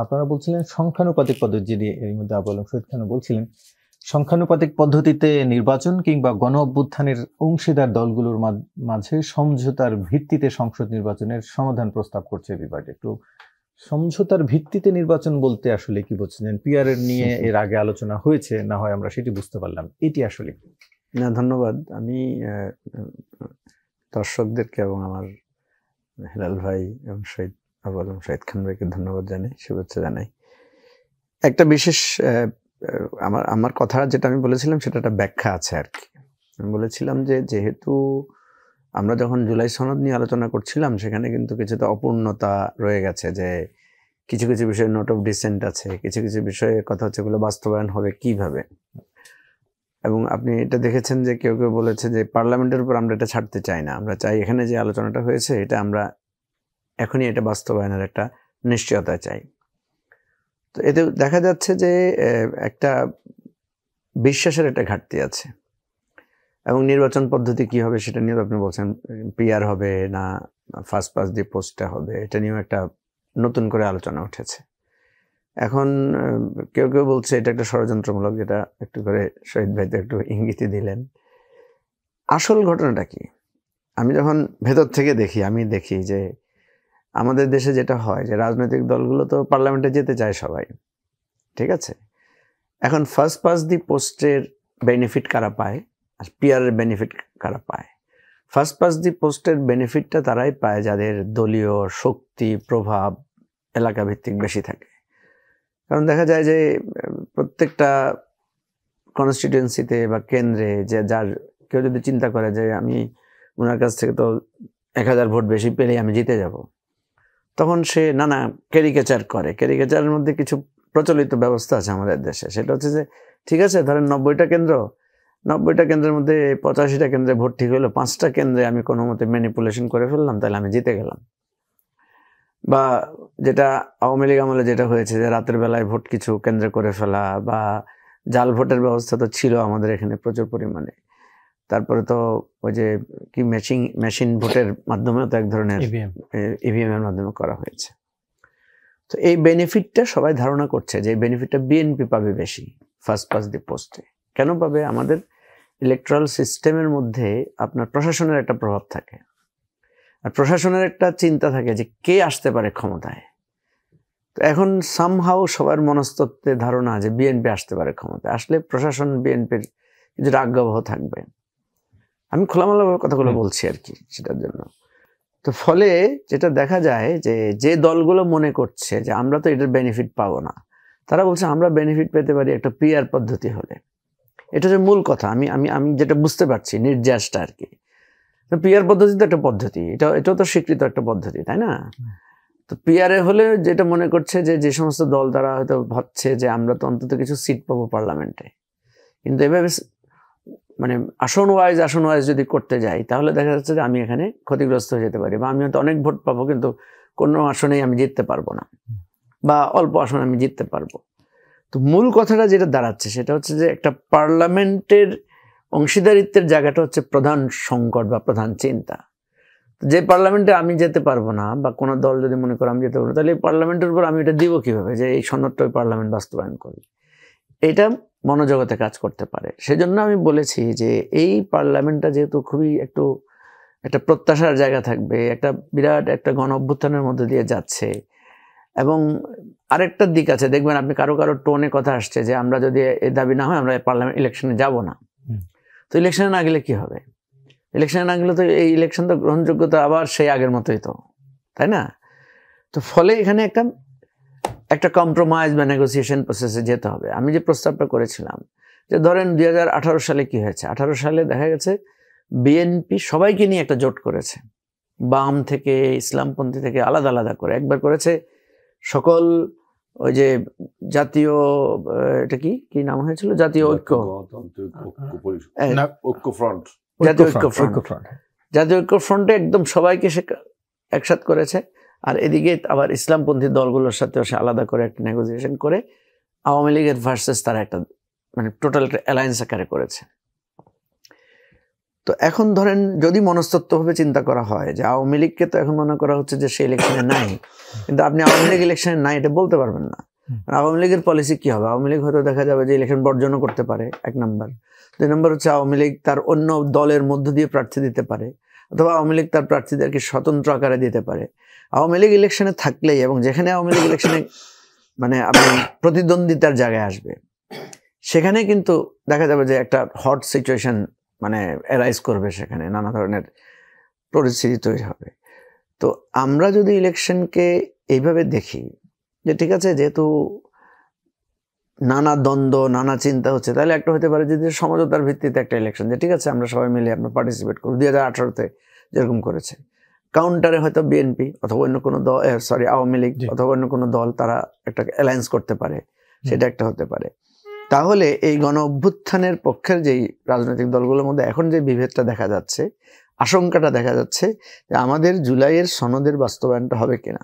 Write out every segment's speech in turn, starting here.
আপনারা বলছিলেন সংখ্যানুপাতিক পদ্ধতি, যে এর মধ্যে আবু আলম শহীদ খান বলছিলেন সংখ্যানুপাতিক পদ্ধতিতে নির্বাচন কিংবা গণ অভ্যুত্থানের অংশীদার দলগুলোর মাঝে সমঝোতার ভিত্তিতে সংসদ নির্বাচনের সমাধান প্রস্তাব করছে বিপার্টি। একটু সমঝোতার ভিত্তিতে নির্বাচন বলতে আসলে কি বলছেন? পিআর এর নিয়ে এর আগে আলোচনা হয়েছে, না হয় আমরা সেটি বুঝতে পারলাম, এটি আসলে না। ধন্যবাদ। আমি দর্শকদেরকে এবং আমার হেলাল ভাই এবং আবু আলম শহীদ খান ভাইকে ধন্যবাদ জানাই, শুভেচ্ছা জানাই। একটা বিশেষ আমার কথা যেটা আমি বলেছিলাম সেটা একটা ব্যাখ্যা আছে আর কি। আমি বলেছিলাম যে যেহেতু আমরা যখন জুলাই সনদ নিয়ে আলোচনা করছিলাম সেখানে কিন্তু কিছুটা অপূর্ণতা রয়ে গেছে, যে কিছু কিছু বিষয়ে নোট অফ ডিসেন্ট আছে, কিছু কিছু বিষয়ে কথা হচ্ছে এগুলো বাস্তবায়ন হবে কিভাবে। এবং আপনি এটা দেখেছেন যে কেউ কেউ বলেছে যে পার্লামেন্টের উপর আমরা এটা ছাড়তে চাই না, আমরা চাই এখানে যে আলোচনাটা হয়েছে এটা আমরা এখনই এটা বাস্তবায়নের একটা নিশ্চয়তা চাই। তো এতে দেখা যাচ্ছে যে একটা বিশ্বাসের একটা ঘাটতি আছে। এবং নির্বাচন পদ্ধতি কি হবে সেটা নিয়েও আপনি বলছেন পিআর হবে না ফার্স্ট পাস দিয়ে পোস্টটা হবে, এটা নিয়েও একটা নতুন করে আলোচনা উঠেছে। এখন কেউ কেউ বলছে এটা একটা ষড়যন্ত্রমূলক, যেটা একটু করে শহীদ ভাই তো একটু ইঙ্গিতই দিলেন। আসল ঘটনাটা কি? আমি যখন ভেতর থেকে দেখি, আমি দেখি যে আমাদের দেশে যেটা হয় যে রাজনৈতিক দলগুলো তো পার্লামেন্টে যেতে চায় সবাই, ঠিক আছে। এখন ফার্স্ট পাস দি পোস্টের বেনিফিট কারা পায় আর পিআর এর বেনিফিট কারা পায়? ফার্স্ট পাস দি পোস্টের বেনিফিটটা তারাই পায় যাদের দলীয় শক্তি প্রভাব এলাকা ভিত্তিক বেশি থাকে। কারণ দেখা যায় যে প্রত্যেকটা কনস্টিটিউয়েন্সিতে বা কেন্দ্রে যে যার কেউ যদি চিন্তা করে যে আমি ওনার কাছ থেকে তো 1000 ভোট বেশি পেলেই আমি জিতে যাব, তখন সে নানা ক্যারিকেচার করে। ক্যারিকেচারের মধ্যে কিছু প্রচলিত ব্যবস্থা আছে আমাদের দেশে, সেটা হচ্ছে যে ঠিক আছে ধরেন 90টা কেন্দ্রের মধ্যে 85টা কেন্দ্রে ভোট ঠিক হলো, 5টা কেন্দ্রে আমি কোনো মতে ম্যানিপুলেশন করে ফেললাম, তাহলে আমি জিতে গেলাম। বা যেটা আওয়ামী লীগ আমলে যেটা হয়েছে যে রাতের বেলায় ভোট কিছু কেন্দ্রে করে ফেলা, বা জাল ভোটের ব্যবস্থা তো ছিল আমাদের এখানে প্রচুর পরিমাণে। তারপরে তো ওই যে কি মেশিন ভোটের মাধ্যমেও তো এক ধরনের ইভিএম এর মাধ্যমে করা হয়েছে। তো এই বেনিফিটটা সবাই ধারণা করছে যে এই বেনিফিটটা বিএনপি পাবে বেশি ফার্স্ট পাস দি পোস্টে। কেন পাবে? আমাদের ইলেকট্রাল সিস্টেমের মধ্যে আপনার প্রশাসনের একটা প্রভাব থাকে, আর প্রশাসনের একটা চিন্তা থাকে যে কে আসতে পারে ক্ষমতায়। তো এখন সামহাও সবার মনস্তত্ত্বে ধারণা যে বিএনপি আসতে পারে ক্ষমতায়, আসলে প্রশাসন বিএনপির কিছুটা আজ্ঞাবহ থাকবে। আমি খোলামেলাভাবে কথাগুলো বলছি আর কি সেটার জন্য। তো ফলে যেটা দেখা যায় যে দলগুলো মনে করছে যে আমরা তো এটার বেনিফিট পাবো না, তারা বলছে আমরা বেনিফিট পেতে পারি একটা পিআর পদ্ধতি হলে। এটা যে মূল কথা, আমি যেটা বুঝতে পারছি নির্যাসটা আর কি। পিআর পদ্ধতি তো একটা পদ্ধতি, এটাও তো স্বীকৃত একটা পদ্ধতি, তাই না? তো পিআর এ হলে যেটা মনে করছে যে সমস্ত দল তারা হয়তো ভাবছে যে আমরা তো অন্তত কিছু সিট পাবো পার্লামেন্টে, কিন্তু এভাবে মানে আসন ওয়াইজ যদি করতে যাই তাহলে দেখা যাচ্ছে যে আমি এখানে ক্ষতিগ্রস্ত হয়ে যেতে পারি, বা আমি হয়তো অনেক ভোট পাবো কিন্তু কোনো আসনেই আমি জিততে পারবো না, বা অল্প আসনে আমি জিততে পারবো। তো মূল কথাটা যেটা দাঁড়াচ্ছে সেটা হচ্ছে যে একটা পার্লামেন্টের অংশীদারিত্বের জায়গাটা হচ্ছে প্রধান সংকট বা প্রধান চিন্তা। যে পার্লামেন্টে আমি যেতে পারবো না, বা কোনো দল যদি মনে করে আমি যেতে পারবো, তাহলে এই পার্লামেন্টের উপর আমি এটা দিব কিভাবে যে এই সনদটা ওই পার্লামেন্ট বাস্তবায়ন করবে? এটা মনোজগতে কাজ করতে পারে। সেজন্য আমি বলেছি যে এই পার্লামেন্টটা যেহেতু খুবই একটা প্রত্যাশার জায়গা থাকবে, একটা বিরাট একটা গণ অভ্যুত্থানের মধ্যে দিয়ে যাচ্ছে। এবং আরেকটা দিক আছে, দেখবেন আপনি কারো টোনে কথা আসছে যে আমরা যদি এই দাবি না হয় আমরা পার্লামেন্ট ইলেকশনে যাব না। তো ইলেকশনে না গেলে কি হবে? ইলেকশনে না গেলে তো এই ইলেকশন তো গ্রহণযোগ্যতা আবার সেই আগের মতোই তো, তাই না? তো ফলে এখানে একটা কম্প্রোমাইজ বা নেগোসিয়েশন প্রসেসে যেতে হবে। আমি যে প্রস্তাবটা করেছিলাম যে ধরেন 2018 সালে কি হয়েছে, 18 সালে দেখা গেছে বিএনপি সবাইকে নিয়ে একটা জোট করেছে, বাম থেকে ইসলামপন্থী থেকে আলাদা আলাদা করে। একবার করেছে সকল ওই যে জাতীয় এটা কি নাম হয়েছিল, জাতীয় ঐক্য ফ্রন্টে একদম সবাইকে সে একসাথ করেছে। আর এদিকে আবার ইসলামপন্থী দলগুলোর সাথে সে আলাদা করে একটা নেগোসিয়েশন করে আওয়ামী লীগের ভার্সেস তারা একটা মানে টোটাল একটা অ্যালায়েন্স আকারে করেছে। তো এখন ধরেন যদি মনস্তত্ত্বভাবে চিন্তা করা হয় যে আওয়ামী লীগকে তো এখন মনে করা হচ্ছে যে সে ইলেকশনে নাই, কিন্তু আপনি আওয়ামী লীগ ইলেকশনে নাই এটা বলতে পারবেন না। আওয়ামী লীগের পলিসি কি হবে? আওয়ামী লীগ হয়তো দেখা যাবে যে ইলেকশন বর্জনও করতে পারে, 1 নম্বর। 2 নম্বর হচ্ছে আওয়ামী লীগ তার অন্য দলের মধ্য দিয়ে প্রার্থী দিতে পারে, অথবা আওয়ামী লীগ তার প্রার্থীদেরকে স্বতন্ত্র আকারে দিতে পারে। আওয়ামী লীগ ইলেকশনে থাকলেই, এবং যেখানে আওয়ামী লীগ ইলেকশনে মানে আপনি প্রতিদ্বন্দ্বিতার জায়গায় আসবে, সেখানে কিন্তু দেখা যাবে যে একটা হট সিচুয়েশন মানে অ্যারাইজ করবে, সেখানে নানা ধরনের পরিস্থিতি তৈরি হবে। তো আমরা যদি ইলেকশনকে এইভাবে দেখি যে ঠিক আছে, যেহেতু নানা দ্বন্দ্ব নানা চিন্তা হচ্ছে, তাহলে একটা হতে পারে যে সমঝোতার ভিত্তিতে একটা ইলেকশন, যে ঠিক আছে আমরা সবাই মিলে আমরা পার্টিসিপেট করব, 2018-তে যেরকম করেছে। কাউন্টারে হয়তো বিএনপি অথবা অন্য কোনো দল, আওয়ামী লীগ অথবা অন্য কোনো দল, তারা একটা অ্যালায়েন্স করতে পারে, সেটা একটা হতে পারে। তাহলে এই গণ অভ্যুত্থানের পক্ষের যেই রাজনৈতিক দলগুলোর মধ্যে এখন যে বিভেদটা দেখা যাচ্ছে, আশঙ্কাটা দেখা যাচ্ছে যে আমাদের জুলাইয়ের সনদের বাস্তবায়নটা হবে কিনা,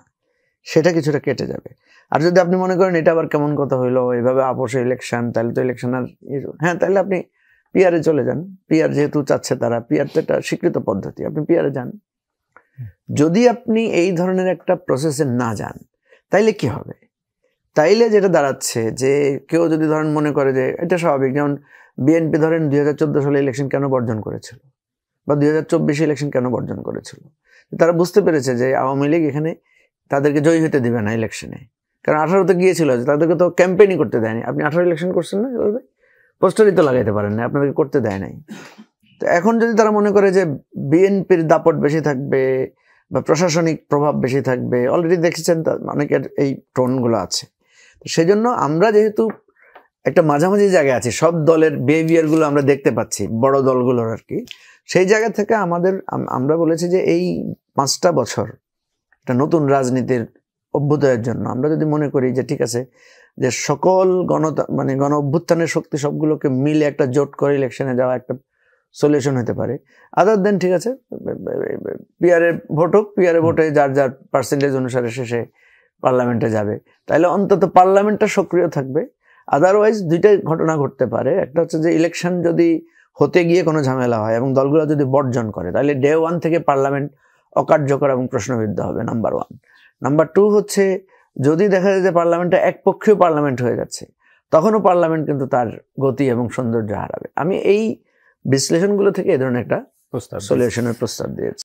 সেটা কিছুটা কেটে যাবে। আর যদি আপনি মনে করেন এটা আবার কেমন কথা হইলো, এইভাবে আপোষে ইলেকশন, তাহলে তো ইলেকশন আর হ্যাঁ, তাহলে আপনি পিআরে চলে যান। পিআর যেহেতু চাচ্ছে তারা, পিআর তো একটা স্বীকৃত পদ্ধতি, আপনি পিআরে যান। যদি আপনি এই ধরনের একটা প্রসেসে না যান, তাইলে কি হবে? তাইলে যেটা দাঁড়াচ্ছে যে কেউ যদি ধরেন মনে করে যে এটা স্বাভাবিক, যেমন বিএনপি ধরেন 2014 সালে ইলেকশন কেন বর্জন করেছিল, বা 2024 ইলেকশন কেন বর্জন করেছিল, তারা বুঝতে পেরেছে যে আওয়ামী লীগ এখানে তাদেরকে জয়ী হতে দিবে না ইলেকশনে। কারণ 18-তে গিয়েছিল, তাদেরকে তো ক্যাম্পেইনই করতে দেয়নি। আপনি 18 ইলেকশন করছেন না, পোস্টারই তো লাগাইতে পারেন না, আপনাদেরকে করতে দেয় নাই। তো এখন যদি তারা মনে করে যে বিএনপির দাপট বেশি থাকবে বা প্রশাসনিক প্রভাব বেশি থাকবে, অলরেডি দেখেছেন অনেকের এই টোনগুলো আছে। তো সেই জন্য আমরা যেহেতু একটা মাঝামাঝি জায়গায় আছি, সব দলের বিহেভিয়ারগুলো আমরা দেখতে পাচ্ছি, বড় দলগুলোর আর কি, সেই জায়গা থেকে আমরা বলেছি যে এই 5টা বছর একটা নতুন রাজনীতির অভ্যুদয়ের জন্য আমরা যদি মনে করি যে ঠিক আছে, যে সকল গণ অভ্যুত্থানের শক্তি সবগুলোকে মিলে একটা জোট করে ইলেকশনে যাওয়া একটা সলিউশন হতে পারে। আদার দেন ঠিক আছে, পিআরে ভোট হোক, পিআরে ভোটে যার যার পার্সেন্টেজ অনুসারে শেষে পার্লামেন্টে যাবে, তাহলে অন্তত পার্লামেন্টটা সক্রিয় থাকবে। আদারওয়াইজ 2টাই ঘটনা ঘটতে পারে। একটা হচ্ছে যে ইলেকশন যদি হতে গিয়ে কোনো ঝামেলা হয় এবং দলগুলো যদি বর্জন করে, তাহলে ডে 1 থেকে পার্লামেন্ট অকার্যকর এবং প্রশ্নবিদ্ধ হবে, নাম্বার 1। নাম্বার 2 হচ্ছে যদি দেখা যায় যে পার্লামেন্টটা একপক্ষীয় পার্লামেন্ট হয়ে যাচ্ছে, তখনও পার্লামেন্ট কিন্তু তার গতি এবং সৌন্দর্য হারাবে। আমি এই বিশ্লেষণগুলো থেকে এই ধরনের একটা সলিউশনের প্রস্তাব দিয়েছি।